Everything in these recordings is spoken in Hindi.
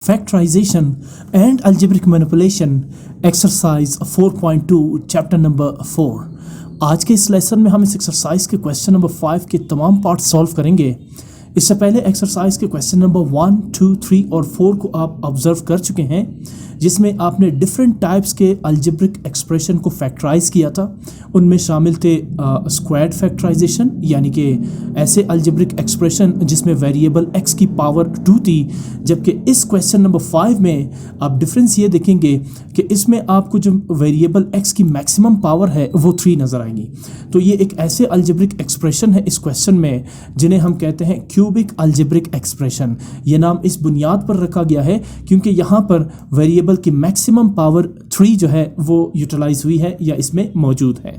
Factorization and algebraic manipulation exercise 4.2 chapter number 4। आज के इस लेसन में हम इस एक्सरसाइज के क्वेश्चन नंबर 5 के तमाम पार्ट सॉल्व करेंगे। इससे पहले एक्सरसाइज के क्वेश्चन नंबर 1, 2, 3 और 4 को आप ऑब्जर्व कर चुके हैं, जिसमें आपने डिफरेंट टाइप्स के अलजेब्रिक एक्सप्रेशन को फैक्टराइज किया था। उनमें शामिल थे स्क्वायर्ड फैक्टराइजेशन, यानी कि ऐसे अलजेब्रिक एक्सप्रेशन जिसमें वेरिएबल x की पावर 2 थी, जबकि इस क्वेश्चन नंबर 5 में आप डिफरेंस ये देखेंगे कि इसमें आपको जो वेरिएबल x की मैक्सिमम पावर है वो 3 नज़र आएंगी। तो ये एक ऐसे अलजेब्रिक एक्सप्रेशन है इस क्वेश्चन में जिन्हें हम कहते हैं क्यूबिक अलजेब्रिक एक्सप्रेशन। ये नाम इस बुनियाद पर रखा गया है क्योंकि यहाँ पर वेरिएबल की मैक्सिमम पावर 3 जो है वो यूटिलाइज हुई है या इसमें मौजूद है।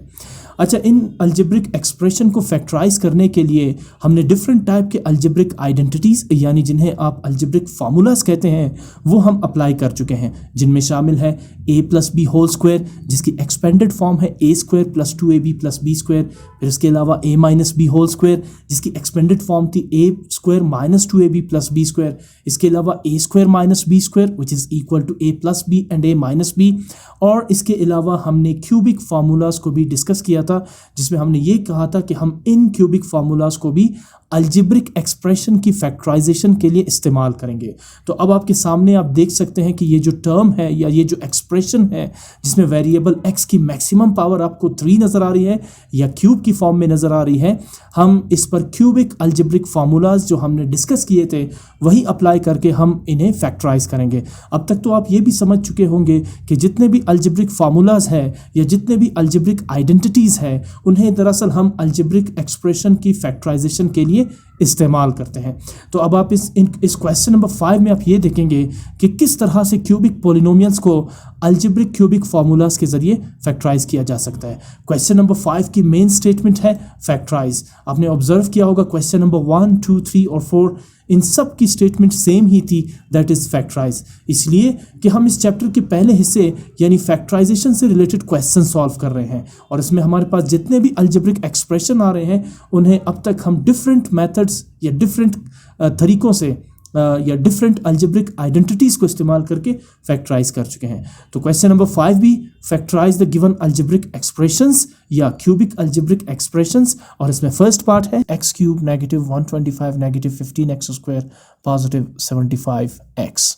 अच्छा, इन अलजेब्रिक एक्सप्रेशन को फैक्टराइज करने के लिए हमने डिफरेंट टाइप के अलजेब्रिक आइडेंटिटीज़, यानी जिन्हें आप अलजेब्रिक फार्मूलाज कहते हैं, वो हम अप्लाई कर चुके हैं, जिनमें शामिल है a plus B whole square, जिसकी एक्सपेंडेड फॉर्म है a square plus 2ab plus B square. फिर इसके अलावा a minus B whole square, जिसकी एक्सपेंडेड फॉर्म थी a square minus 2ab plus B square. इसके अलावा a square minus B square which is equal to a plus B and a minus B. और इसके अलावा हमने क्यूबिक फार्मूलाज को भी डिस्कस किया था, जिसमें हमने ये कहा था कि हम इन क्यूबिक फार्मूलाज को भी अलजेब्रिक एक्सप्रेशन की फैक्टराइजेशन के लिए इस्तेमाल करेंगे। तो अब आपके सामने आप देख सकते हैं कि ये जो टर्म है या ये जो एक्सप्रेशन है जिसमें वेरिएबल x की मैक्सिमम पावर आपको 3 नज़र आ रही है या क्यूब की फॉर्म में नज़र आ रही है, हम इस पर क्यूबिक अलजेब्रिक फार्मूलाज जो हमने डिस्कस किए थे वही अप्लाई करके हम इन्हें फैक्टराइज करेंगे। अब तक तो आप ये भी समझ चुके होंगे कि जितने भी अलजेब्रिक फार्मूलाज हैं या जितने भी अलजेब्रिक आइडेंटिटीज़ हैं, उन्हें दरअसल हम अलजेब्रिक एक्सप्रेशन की फैक्टराइजेशन के लिए इस्तेमाल करते हैं। तो अब आप इस क्वेश्चन नंबर 5 में आप ये देखेंगे कि किस तरह से क्यूबिक पॉलिनोमियल्स को अलजेब्रिक क्यूबिक फार्मूलाज के जरिए फैक्टराइज किया जा सकता है। क्वेश्चन नंबर 5 की मेन स्टेटमेंट है फैक्टराइज। आपने ऑब्जर्व किया होगा क्वेश्चन नंबर 1, 2, 3 और 4 इन सब की स्टेटमेंट सेम ही थी, दैट इज़ फैक्टराइज। इसलिए कि हम इस चैप्टर के पहले हिस्से यानी फैक्टराइजेशन से रिलेटेड क्वेश्चन सॉल्व कर रहे हैं और इसमें हमारे पास जितने भी अलजेब्रिक एक्सप्रेशन आ रहे हैं उन्हें अब तक हम डिफरेंट मेथड्स या डिफरेंट तरीक़ों से या डिफरेंट अलजेब्रिक आइडेंटिटीज़ को इस्तेमाल करके फैक्टराइज कर चुके हैं। तो क्वेश्चन नंबर 5 भी factorise the given algebraic expressions या क्यूबिक अलजेब्रिक एक्सप्रेशंस, और इसमें फर्स्ट पार्ट है x cube negative 125 negative 15x square positive 75x।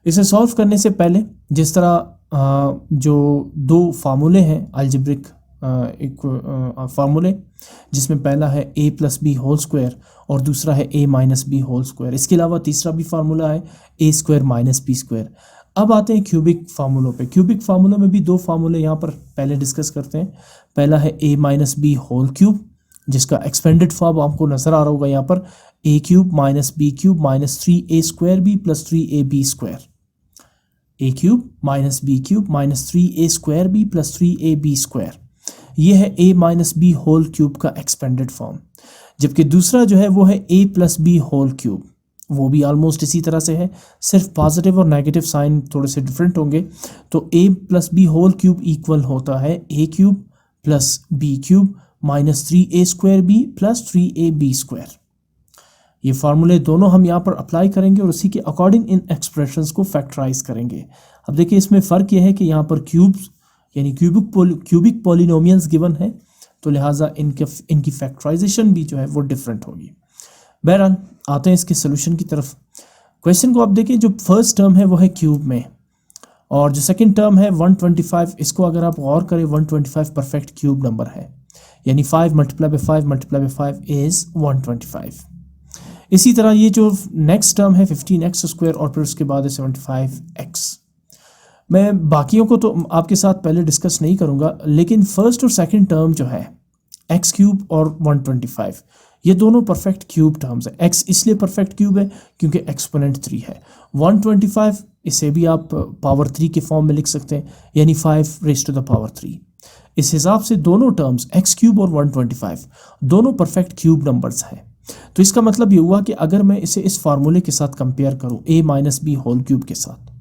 इसे सॉल्व करने से पहले जिस तरह जो दो फार्मूले हैं अलजेब्रिक एक फार्मूले, जिसमें पहला है a plus B whole square और दूसरा है a minus B whole square. इसके अलावा तीसरा भी फार्मूला है a square minus B square. अब आते हैं क्यूबिक फार्मूलों पे। क्यूबिक फार्मूलों में भी दो फार्मूले यहाँ पर पहले डिस्कस करते हैं। पहला है a minus B whole cube, जिसका एक्सपेंडेड फॉर्म आपको नज़र आ रहा होगा यहाँ पर a cube minus B cube minus 3a square B plus 3ab square. a cube minus B cube minus 3a square B plus 3ab square, ये है a minus B whole cube का एक्सपेंडेड फॉर्म। जबकि दूसरा जो है वो है a plus B whole cube, वो भी ऑलमोस्ट इसी तरह से है, सिर्फ पॉजिटिव और नेगेटिव साइन थोड़े से डिफरेंट होंगे। तो a plus B whole cube equal होता है a cube plus B cube minus 3a square B plus 3ab square. ये फार्मूले दोनों हम यहाँ पर अप्लाई करेंगे और उसी के अकॉर्डिंग इन एक्सप्रेशंस को फैक्टराइज करेंगे। अब देखिए, इसमें फ़र्क यह है कि यहाँ पर क्यूब्स यानी क्यूबिक पॉलिनोमियल्स गिवन है, तो लिहाजा इनकी फैक्टराइजेशन भी जो है वो डिफरेंट होगी। बहरहाल आते हैं इसके सोल्यूशन की तरफ। क्वेश्चन को आप देखिए, जो फर्स्ट टर्म है वो है क्यूब में और जो सेकंड टर्म है 125, इसको अगर आप गौर करें 125 परफेक्ट क्यूब नंबर है, यानी 5 multiply by 5 multiply by 5 is 125। इसी तरह ये जो नेक्स्ट टर्म है 15x स्क्वायर और फिर उसके बाद है 75x। मैं बाकियों को तो आपके साथ पहले डिस्कस नहीं करूंगा, लेकिन फर्स्ट और सेकंड टर्म जो है x क्यूब और 125, ये दोनों परफेक्ट क्यूब टर्म्स है। x इसलिए परफेक्ट क्यूब है क्योंकि एक्सपोनेंट 3 है। 125 इसे भी आप पावर 3 के फॉर्म में लिख सकते हैं, यानी 5 रेज़ टू द पावर 3। इस हिसाब से दोनों टर्म्स x क्यूब और 125 दोनों परफेक्ट क्यूब नंबर्स हैं। तो इसका मतलब ये हुआ कि अगर मैं इसे इस फार्मूले के साथ कंपेयर करूँ a minus B whole cube के साथ,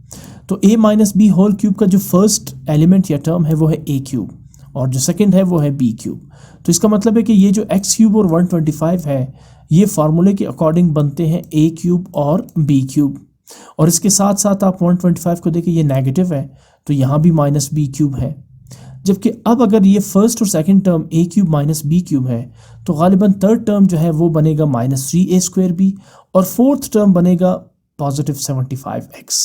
तो a minus B whole cube का जो फर्स्ट एलिमेंट या टर्म है वो है a क्यूब और जो सेकंड है वो है b क्यूब। तो इसका मतलब है कि ये जो x क्यूब और 125 है, ये फार्मूले के अकॉर्डिंग बनते हैं a क्यूब और b क्यूब। और इसके साथ साथ आप 125 को देखिए, ये नेगेटिव है तो यहाँ भी माइनस बी क्यूब है। जबकि अब अगर ये फर्स्ट और सेकंड टर्म ए क्यूब माइनस बी क्यूब है तो गालिबन थर्ड टर्म जो है वो बनेगा माइनस 3a स्क्वायर बी, और फोर्थ टर्म बनेगा पॉजिटिव 75x।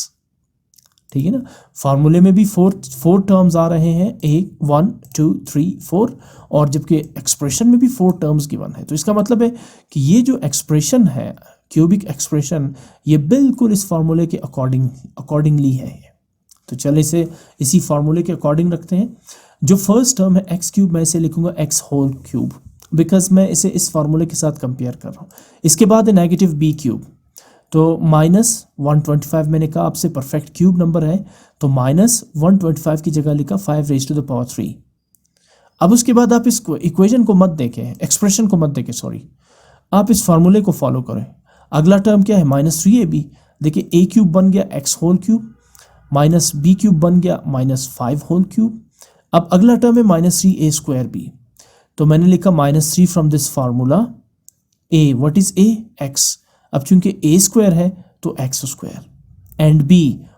ठीक है ना, फार्मूले में भी फोर टर्म्स आ रहे हैं, ए 1 2 3 4, और जबकि एक्सप्रेशन में भी 4 टर्म्स गिवन है। तो इसका मतलब है कि ये जो एक्सप्रेशन है, क्यूबिक एक्सप्रेशन, ये बिल्कुल इस फार्मूले के अकॉर्डिंगली है। तो चलिए इसे इसी फार्मूले के अकॉर्डिंग रखते हैं। जो फर्स्ट टर्म है एक्स क्यूब, मैं इसे लिखूंगा एक्स होल क्यूब, बिकॉज मैं इसे इस फार्मूले के साथ कंपेयर कर रहा हूँ। इसके बाद है नेगेटिव बी क्यूब, तो माइनस 125 मैंने कहा आपसे परफेक्ट क्यूब नंबर है, तो माइनस 125 की जगह लिखा 5 रेज़ टू द पावर 3। अब उसके बाद आप इस इक्वेशन को मत देखें, एक्सप्रेशन को मत देखें, सॉरी, आप इस फार्मूले को फॉलो करें। अगला टर्म क्या है, माइनस 3ab। देखिए ए क्यूब बन गया X whole cube, minus B cube बन गया माइनस 5 होल क्यूब। अब अगला टर्म है माइनस 3a स्क्वायर बी, तो मैंने लिखा minus 3 from this formula. A, what is a, x. अब चूंकि a स्क्वायर है तो x square, and b,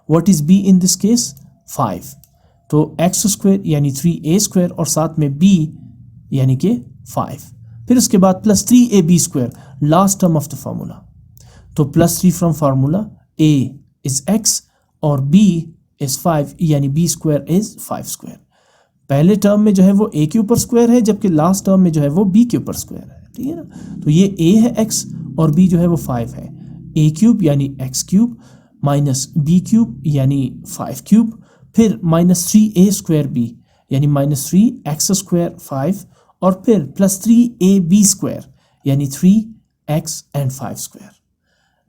what is b in this case, 5, तो x स्क्वायर यानी 3a स्क्वायर, और साथ में b यानी कि 5। फिर उसके बाद plus 3ab square, last term of the formula, तो plus 3 from formula, a is x और b इज 5, यानी b स्क्वायर इज 5 स्क्वायर। पहले टर्म में जो है वो a के ऊपर स्क्वायर है, जबकि लास्ट टर्म में जो है वो b के ऊपर स्क्वायर है। ठीक है ना, तो ये a है x और b जो है वो 5 है। a क्यूब यानी x cube minus b cube यानी 5 क्यूब, फिर माइनस 3a स्क्वायर b यानी माइनस 3x स्क्वायर 5, और फिर प्लस 3ab स्क्वायर यानी 3x एंड 5 स्क्वायर।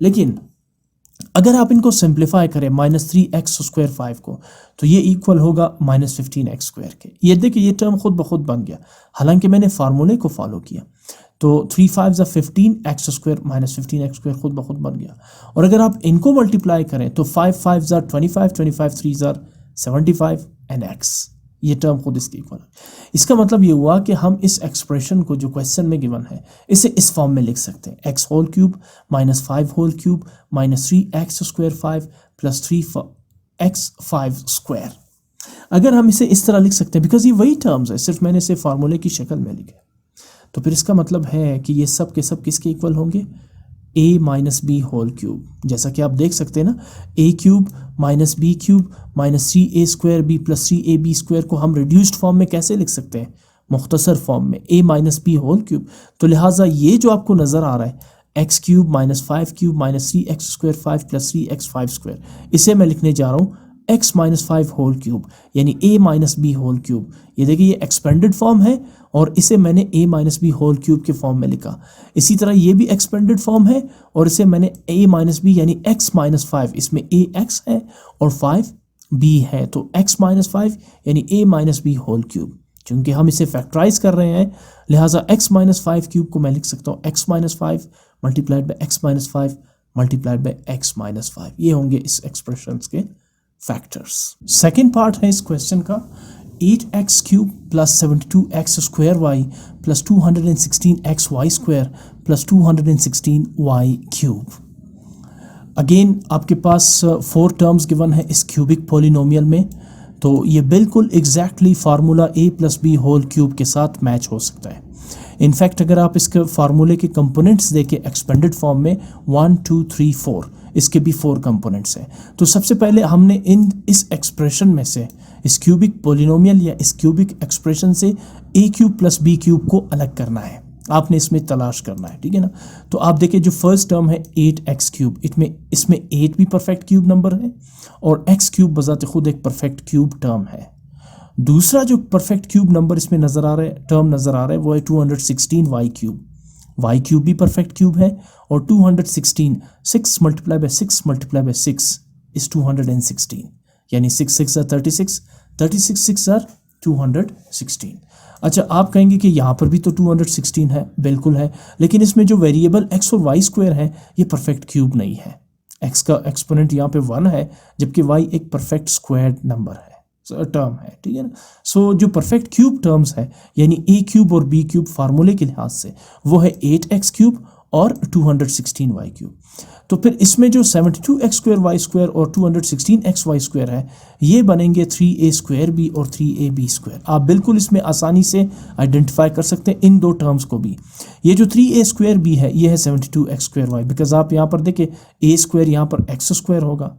लेकिन अगर आप इनको सिंप्लीफाई करें माइनस 3x स्क्वायर 5 को, तो ये इक्वल होगा माइनस 15x स्क्वायर के। ये देखिए ये टर्म खुद ब खुद बन गया, हालांकि मैंने फार्मूले को फॉलो किया। तो 3 5 15x square minus 15x square खुद ब खुद बन गया। और अगर आप इनको मल्टीप्लाई करें तो 5 5 25, 25 3 75 एंड x, ये टर्म खुद इसके इक्वल है। इसका मतलब ये हुआ कि हम इस एक्सप्रेशन को जो क्वेश्चन में गिवन है इसे इस फॉर्म में लिख सकते हैं, x whole cube minus 5 whole cube minus 3x square 5 plus 3x 5 square. अगर हम इसे इस तरह लिख सकते हैं, बिकॉज ये वही टर्म्स है, सिर्फ मैंने इसे फार्मूले की शक्ल में लिखे, तो फिर इसका मतलब है कि ये सब के सब किसके इक्वल होंगे, a minus B whole cube. जैसा कि आप देख सकते हैं ना, a cube minus B cube minus 3a square b plus 3ab square को हम रिड्यूस्ड फॉर्म में कैसे लिख सकते हैं, मुख्तसर फॉर्म में, a minus B whole cube. तो लिहाजा ये जो आपको नज़र आ रहा है x cube minus 5 cube minus 3x square 5 plus 3x 5 square, इसे मैं लिखने जा रहा हूँ x माइनस 5 होल क्यूब यानी a minus B whole cube. ये देखिए ये एक्सपेंडेड फॉर्म है और इसे मैंने a minus B whole cube के फॉर्म में लिखा। इसी तरह ये भी एक्सपेंडेड फॉर्म है और इसे मैंने a माइनस बी यानी x माइनस 5, इसमें a x है और 5 b है, तो x माइनस 5 यानी a minus B whole cube. चूँकि हम इसे फैक्टराइज कर रहे हैं लिहाजा x माइनस 5 क्यूब को मैं लिख सकता हूँ x minus 5 multiplied by x minus 5 multiplied by x minus 5। ये होंगे इस एक्सप्रेशंस के फैक्टर्स। सेकेंड पार्ट है इस क्वेश्चन का, 8x cube plus 72x square Y plus 216x Y square plus 216y cube. Again आपके पास 4 टर्म्स गिवन है इस क्यूबिक पॉलिनोमियल में, तो ये बिल्कुल exactly formula a plus B whole cube के साथ मैच हो सकता है। इनफैक्ट अगर आप इसके फार्मूले के कंपोनेंट्स देखें एक्सपेंडेड फॉर्म में 1 2 3 4, इसके भी 4 कंपोनेंट्स हैं। तो सबसे पहले हमने इस एक्सप्रेशन में से, इस क्यूबिक पॉलिनोमियल या इस क्यूबिक एक्सप्रेशन से a cube plus B cube को अलग करना है, आपने इसमें तलाश करना है। ठीक है ना, तो आप देखिए जो फर्स्ट टर्म है 8x क्यूब, इसमें 8 भी परफेक्ट क्यूब नंबर है और x क्यूब बजाते खुद एक परफेक्ट क्यूब टर्म है। दूसरा जो परफेक्ट क्यूब नंबर इसमें नज़र आ रहा है, टर्म नज़र आ रहा है, वो है 216y क्यूब। y क्यूब भी परफेक्ट क्यूब है और 216 6 multiply by 6 multiply by 6 is 216, यानी 6 6 36, 36 6 216। अच्छा आप कहेंगे कि यहाँ पर भी तो 216 है, बिल्कुल है, लेकिन इसमें जो वेरिएबल x और y स्क्वायर है ये परफेक्ट क्यूब नहीं है। x का एक्सपोनेंट यहाँ पे 1 है जबकि y एक परफेक्ट स्क्वायर्ड नंबर है, टर्म है। ठीक है ना, सो जो परफेक्ट क्यूब टर्म्स है यानी a क्यूब और b क्यूब फार्मूले के लिहाज से वो है 8x क्यूब और 216y क्यूब। तो फिर इसमें जो 72x स्क्वायर वाई स्क्वायर और 216x वाई स्क्वायर है ये बनेंगे 3a स्क्वायर बी और 3ab स्क्वायर। आप बिल्कुल इसमें आसानी से आइडेंटिफाई कर सकते हैं इन दो टर्म्स को भी। ये जो 3a स्क्वायर बी है ये है 72x स्क्वायर वाई, बिकॉज आप यहाँ पर देखें a स्क्वायर यहाँ पर x स्क्वायर होगा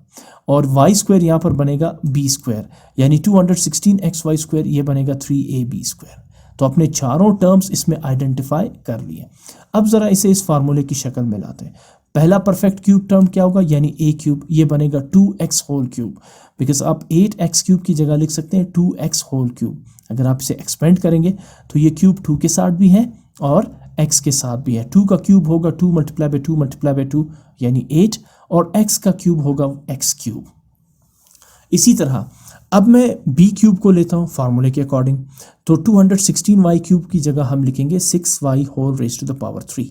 और y स्क्वायर यहाँ पर बनेगा b स्क्वायर, यानी 216x वाई स्क्वायर ये बनेगा 3ab स्क्वायर। तो अपने चारों टर्म्स इसमें आइडेंटिफाई कर लिए। अब ज़रा इसे इस फार्मूले की शक्ल में लाते हैं। पहला परफेक्ट क्यूब टर्म क्या होगा, यानी a क्यूब, ये बनेगा 2x होल क्यूब, बिकॉज आप 8x क्यूब की जगह लिख सकते हैं 2x होल क्यूब। अगर आप इसे एक्सपेंड करेंगे तो ये क्यूब 2 के साथ भी है और x के साथ भी है। 2 का क्यूब होगा 2 मल्टीप्लाई बाई 2 मल्टीप्लाई बाई 2 यानी 8, और x का क्यूब होगा x क्यूब। इसी तरह अब मैं b क्यूब को लेता हूँ फार्मूले के अकॉर्डिंग, तो 216y क्यूब की जगह हम लिखेंगे 6y whole raise to the power 3।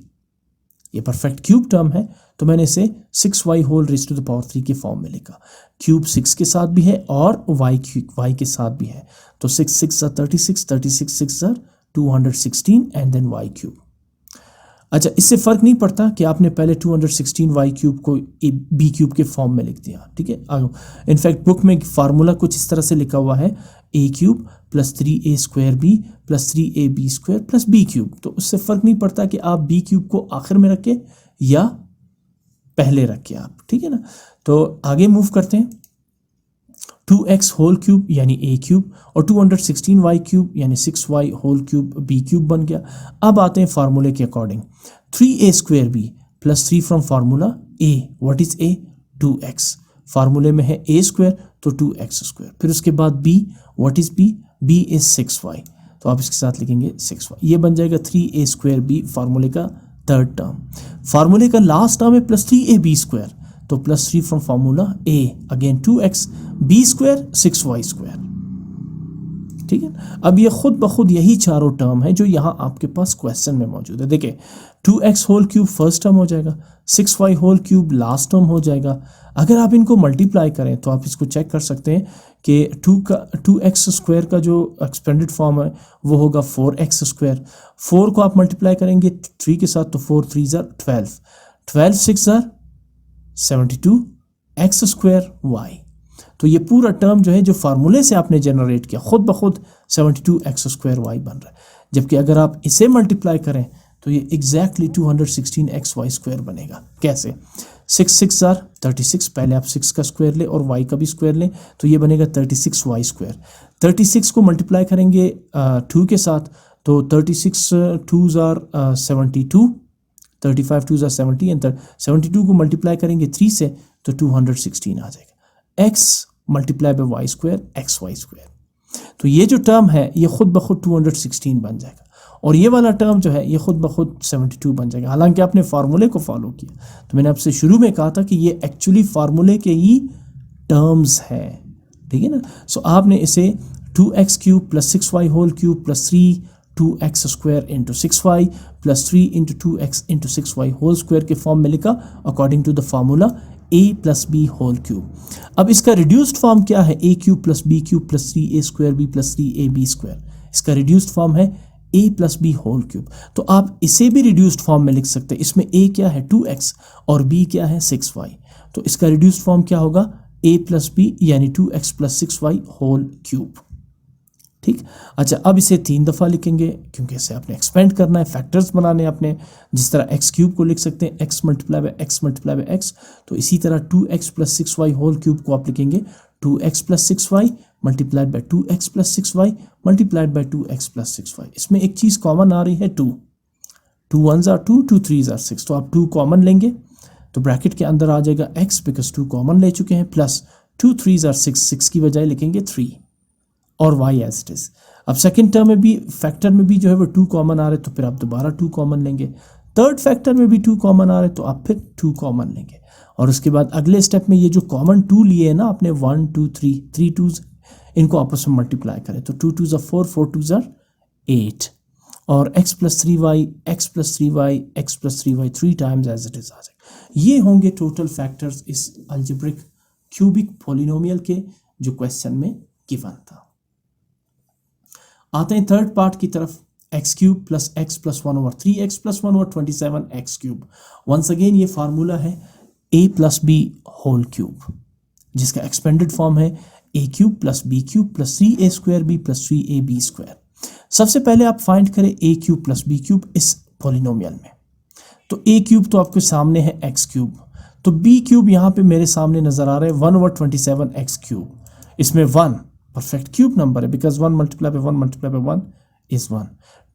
ये परफेक्ट क्यूब टर्म है तो मैंने इसे 6y whole raise to the power 3 के फॉर्म में लिखा। क्यूब 6 के साथ भी है और y के साथ भी है, तो 6 6 36, 36 6 216 एंड देन y क्यूब। अच्छा, इससे फ़र्क नहीं पड़ता कि आपने पहले 216y क्यूब को बी क्यूब के फॉर्म में लिख दिया, ठीक है। इनफैक्ट बुक में फार्मूला कुछ इस तरह से लिखा हुआ है a cube plus 3a square B plus 3ab square plus b cube. तो उससे फ़र्क नहीं पड़ता कि आप b क्यूब को आखिर में रखें या पहले रखें आप, ठीक है ना। तो आगे मूव करते हैं। 2x होल क्यूब यानी a क्यूब और 216y क्यूब यानी 6y whole cube b cube बन गया। अब आते हैं फार्मूले के according. 3a square b plus 3 from formula a, what is a, 2x। फार्मूले में है a स्क्वायर तो 2x स्क्वायर, फिर उसके बाद b, what is b, b is 6y, तो आप इसके साथ लिखेंगे 6y। ये बन जाएगा 3a स्क्वायर b, फार्मूले का थर्ड टर्म। फार्मूले का लास्ट टर्म है प्लस 3ab स्क्वायर, तो plus 3 from formula a, again 2x, b square 6y square, ठीक है। अब ये खुद ब खुद यही चारों टर्म है जो यहाँ आपके पास क्वेश्चन में मौजूद है। देखिए 2x whole cube first term हो जाएगा, 6y whole cube last term हो जाएगा। अगर आप इनको मल्टीप्लाई करें तो आप इसको चेक कर सकते हैं कि 2x स्क्वायर का जो एक्सपेंडेड फॉर्म है वो होगा 4x स्क्वायर। 4 को आप मल्टीप्लाई करेंगे 3 के साथ तो 4 3 12, 12 6 72 x स्क्वायर y। तो ये पूरा टर्म जो है जो फार्मूले से आपने जनरेट किया खुद ब खुद 72x स्क्वायर y बन रहा है। जबकि अगर आप इसे मल्टीप्लाई करें तो ये एग्जैक्टली 216x y स्क्वायर बनेगा। कैसे, 6 6 36, पहले आप 6 का स्क्वायर लें और y का भी स्क्वायर लें तो ये बनेगा 36y स्क्वायर। 36 को मल्टीप्लाई करेंगे 2 के साथ तो 36 2 72, 35 2 70 एंड 72 को मल्टीप्लाई करेंगे 3 से तो 216 आ जाएगा। x multiply by Y square X Y square, तो ये जो टर्म है ये खुद ब खुद 216 बन जाएगा और ये वाला टर्म जो है ये खुद ब खुद 72 बन जाएगा। हालांकि आपने फार्मूले को फॉलो किया, तो मैंने आपसे शुरू में कहा था कि ये एक्चुअली फार्मूले के ही टर्म्स है, ठीक है ना। सो आपने इसे 2x cube plus 6y whole cube plus 3 2x square into 6y plus 3 into 2x into 6y whole square के फॉर्म में लिखा according to the formula a plus B whole cube. अब इसका रिड्यूस्ड फॉर्म क्या है, a cube plus B cube plus 3a square B plus 3ab square. इसका रिड्यूस्ड फॉर्म है a plus B whole cube. तो आप इसे भी रिड्यूस्ड फॉर्म में लिख सकते हैं। इसमें a क्या है 2x और b क्या है 6y, तो इसका रिड्यूस्ड फॉर्म क्या होगा a प्लस बी यानी 2x plus 6y whole cube, ठीक। अच्छा, अब इसे 3 दफ़ा लिखेंगे क्योंकि इसे आपने एक्सपेंड करना है, फैक्टर्स बनाने हैं अपने। जिस तरह x क्यूब को लिख सकते हैं x multiply bye x multiply bye x, तो इसी तरह 2x plus 6y whole cube को आप लिखेंगे 2x plus 6y multiplied by 2x plus 6y multiplied by 2x plus 6y। इसमें एक चीज़ कॉमन आ रही है 2 1s are 2 2 3s are 6, तो आप 2 कॉमन लेंगे तो ब्रैकेट के अंदर आ जाएगा x बिकॉज 2 कॉमन ले चुके हैं प्लस 2 3s are 6, 6 की बजाय लिखेंगे 3 और y एज इट इज। अब सेकंड टर्म में भी फैक्टर में भी जो है वो 2 कॉमन आ रहे तो फिर आप दोबारा 2 कॉमन लेंगे। थर्ड फैक्टर में भी 2 कॉमन आ रहे तो आप फिर 2 कॉमन लेंगे और उसके बाद अगले स्टेप में ये जो कॉमन 2 लिए है ना आपने 1 2 3 2s, इनको आपस में मल्टीप्लाई करें तो 2 2s are 4 4 2s are 8 और x plus 3y x plus 3y x plus 3y 3 times as it is आ जाएगा। ये होंगे टोटल फैक्टर्स इस अलजेब्रिक क्यूबिक पॉलिनोमियल के जो क्वेश्चन में गिवन था। आते हैं थर्ड पार्ट की तरफ। X cube plus X plus 1/3x plus 1/27 x cube. Once again ये फार्मूला है a plus B whole cube, जिसका एक्सपेंडेड फॉर्म है a cube plus B cube plus 3a² plus 3ab²। सबसे पहले आप फाइंड करें a cube plus B cube इस पॉलिनोमियल में। तो a क्यूब तो आपके सामने है x क्यूब, तो b क्यूब यहाँ पे मेरे सामने नजर आ रहा है 1/27 x क्यूब। इसमें 1 परफेक्ट क्यूब नंबर है because 1 multiply by 1 multiply by 1 is 1।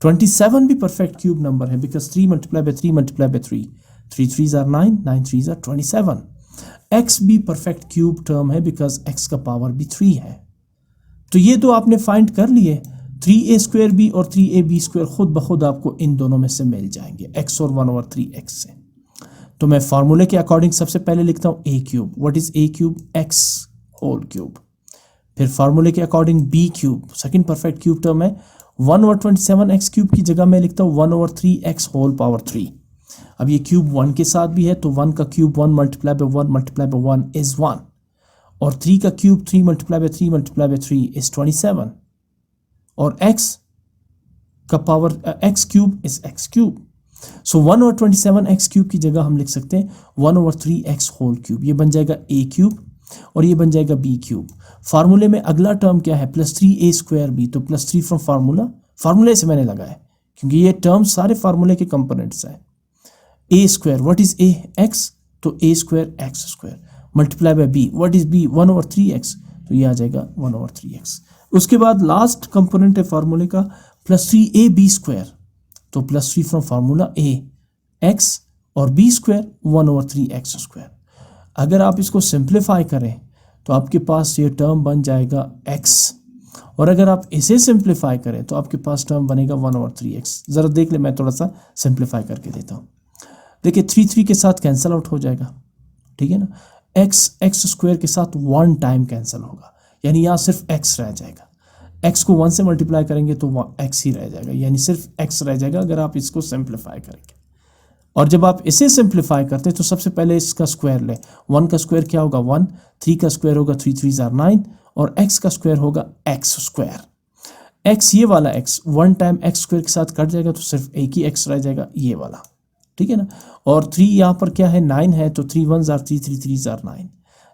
27 भी परफेक्ट क्यूब नंबर है because 3 multiply by 3 multiply by 3, 3 3s are 9, 9 3s are 27। x भी परफेक्ट क्यूब टर्म है बिकॉज x का पावर भी 3 है। तो ये तो आपने फाइंड कर लिए। 3a² और 3ab² खुद ब खुद आपको इन दोनों में से मिल जाएंगे, x और 1/3x से। तो मैं फार्मूले के अकॉर्डिंग सबसे पहले लिखता हूँ a cube. What is a cube? x whole cube. फिर फार्मूले के according b cube, second perfect cube term है, 1/27 x क्यूब की जगह मैं लिखता हूँ 1/3x होल पावर 3। अब ये क्यूब 1 के साथ भी है तो 1 का cube 1 multiply by 1 multiply by 1 is 1, और 3 का cube 3 multiply by 3 multiply by 3 is 27, और x का power x cube is x cube. So 1/27 x cube की जगह हम लिख सकते हैं 1/3x होल क्यूब। ये बन जाएगा a क्यूब और ये बन जाएगा b क्यूब। फार्मूले में अगला टर्म क्या है? प्लस 3a²b, तो प्लस 3 फ्रॉम फार्मूला, फार्मूले से मैंने लगाया क्योंकि ये टर्म सारे फार्मूले के कंपोनेंट्स हैं। a², what is a? x, तो a² x² multiply by b, what is b? 1/3x, तो ये आ जाएगा 1/3x। उसके बाद लास्ट कंपोनेंट है फार्मूले का प्लस 3ab², तो plus 3 from formula a x और b² 1/3x²। अगर आप इसको सिंप्लीफाई करें तो आपके पास ये टर्म बन जाएगा x, और अगर आप इसे सिंप्लीफाई करें तो आपके पास टर्म बनेगा 1/3x। ज़रा देख ले, मैं थोड़ा सा सिंप्लीफाई करके देता हूँ। देखिए 3 3 के साथ कैंसिल आउट हो जाएगा, ठीक है ना। x² के साथ 1 टाइम कैंसिल होगा, यानी यहाँ सिर्फ x रह जाएगा। x को 1 से मल्टीप्लाई करेंगे तो x ही रह जाएगा, यानी सिर्फ x रह जाएगा अगर आप इसको सिंप्लीफाई करेंगे। और जब आप इसे सिंप्लीफाई करते हैं तो सबसे पहले इसका स्क्वायर ले। 1 का स्क्वायर क्या होगा? 1, 3 का स्क्वायर होगा 3 3s are 9, और x का स्क्वायर होगा x²। x ये वाला x 1 टाइम x² के साथ कट जाएगा तो सिर्फ एक ही x रह जाएगा, ये वाला, ठीक है ना। और 3 यहाँ पर क्या है? 9 है, तो 3 1s are 3, 3 3s are 9।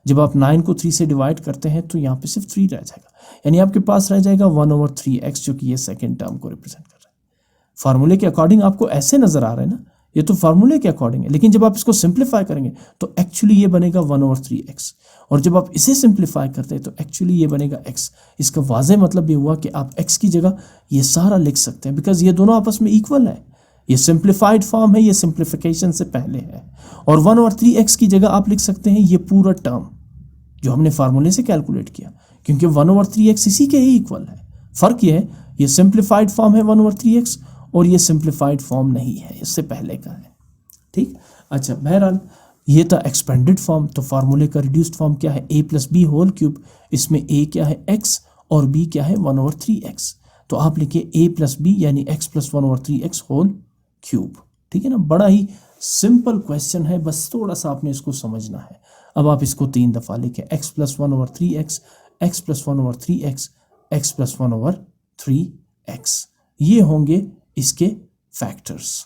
जब आप 9 को 3 से डिवाइड करते हैं तो यहाँ पे सिर्फ 3 रह जाएगा, यानी आपके पास रह जाएगा 1/3x, जो कि ये सेकेंड टर्म को रिप्रेजेंट कर रहा है। फार्मूले के अकॉर्डिंग आपको ऐसे नजर आ रहा है ना, ये तो फार्मूले के अकॉर्डिंग है, लेकिन जब आप इसको सिंप्लीफाई करेंगे तो एक्चुअली ये बनेगा 1/3x, और जब आप इसे सिंप्लीफाई करते हैं तो एक्चुअली ये बनेगा x। इसका वाज़ेह मतलब ये हुआ कि आप x की जगह ये सारा लिख सकते हैं बिकॉज ये दोनों आपस में इक्वल है। ये सिंप्लीफाइड फॉर्म है, ये सिंप्लीफिकेशन से पहले है, और 1/3x की जगह आप लिख सकते हैं ये पूरा टर्म जो हमने फार्मूले से कैलकुलेट किया, क्योंकि 1/3x इसी के ही इक्वल है। फर्क ये है, ये सिंप्लीफाइड फॉर्म है 1/3x और ये सिंप्लीफाइड फॉर्म नहीं है, इससे पहले का है, ठीक। अच्छा, बहरहाल ये था एक्सपेंडेड फॉर्म। तो फार्मूले का रिड्यूस्ड फॉर्म क्या है? a plus B whole cube. इसमें a क्या है? x, और b क्या है? 1/3x। तो आप लिखिए a प्लस बी यानी x plus 1/3x whole cube, ठीक है ना। बड़ा ही सिंपल क्वेश्चन है, बस थोड़ा सा आपने इसको समझना है। अब आप इसको 3 दफ़ा लिखें, x plus 1/3x, x plus 1/3x, x plus 1/3x। ये होंगे इसके फैक्टर्स।